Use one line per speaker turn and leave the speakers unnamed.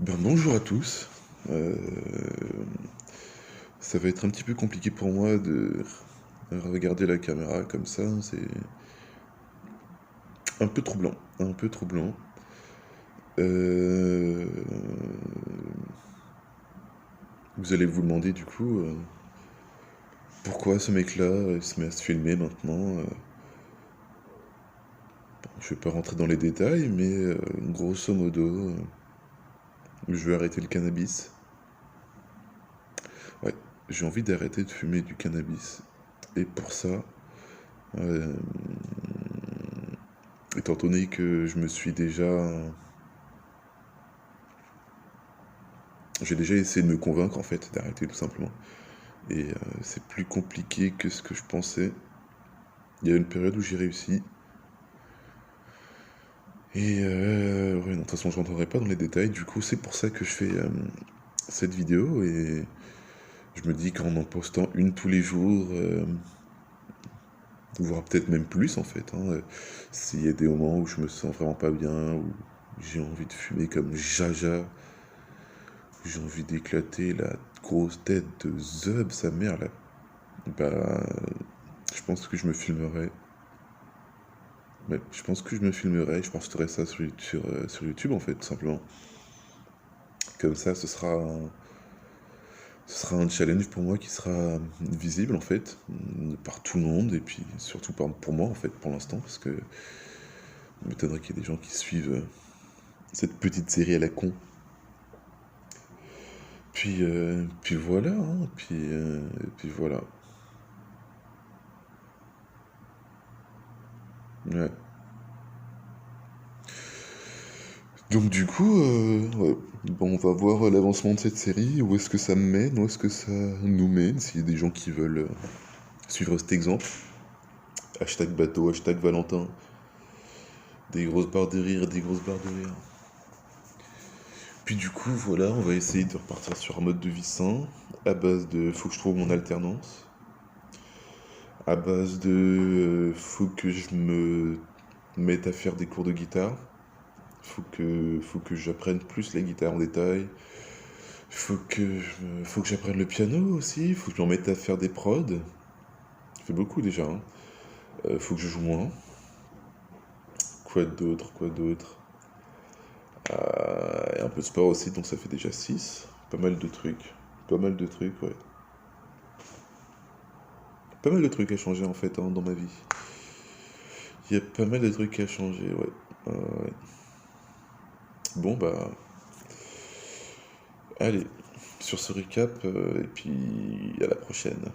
Bonjour à tous. Euh, Ça va être un petit peu compliqué pour moi de regarder la caméra comme ça. C'est un peu troublant. Un peu troublant. Euh, Vous allez vous demander du coup pourquoi ce mec-là se met à se filmer maintenant. Je vais pas rentrer dans les détails, mais grosso modo, je vais arrêter le cannabis. Ouais, j'ai envie d'arrêter de fumer du cannabis. Et pour ça, euh, étant donné que je me suis déjà j'ai déjà essayé de me convaincre en fait d'arrêter tout simplement. Et c'est plus compliqué que ce que je pensais. Il y a une période où j'ai réussi. Et ouais, non, de toute façon, je rentrerai pas dans les détails. Du coup, c'est pour ça que je fais cette vidéo. Et je me dis qu'en en postant une tous les jours, voire peut-être même plus en fait, hein, s'il y a des moments où je me sens vraiment pas bien, où j'ai envie de fumer comme Jaja, où j'ai envie d'éclater la grosse tête de Zub, sa mère là, bah, je pense que je me filmerai. Ouais, je pense que je me filmerai, je posterai ça sur YouTube en fait, tout simplement. Comme ça, ce sera un challenge pour moi qui sera visible en fait, par tout le monde et puis surtout pour moi en fait, pour l'instant, parce que il m'étonnerait qu'il y ait des gens qui suivent cette petite série à la con. Puis voilà, hein, puis voilà. Ouais. Donc du coup, ouais. Bon, on va voir l'avancement de cette série, où est-ce que ça me mène, où est-ce que ça nous mène, s'il y a des gens qui veulent suivre cet exemple. Hashtag bateau, hashtag Valentin. Des grosses barres de rire, des grosses barres de rire. Puis du coup, voilà, on va essayer de repartir sur un mode de vie sain, à base de faut que je trouve mon alternance, à base de faut que je me mette à faire des cours de guitare, faut que j'apprenne plus la guitare en détail, faut que j'apprenne le piano aussi, faut que je m'en mette à faire des prods, ça fait beaucoup déjà, hein. Faut que je joue moins, quoi d'autre, quoi d'autre. Et un peu de sport aussi, donc ça fait déjà 6. Pas mal de trucs. Pas mal de trucs, ouais. Pas mal de trucs à changer en fait, hein, dans ma vie. Il y a pas mal de trucs à changer, ouais. Ouais. Bon bah, allez, sur ce récap, et puis à la prochaine.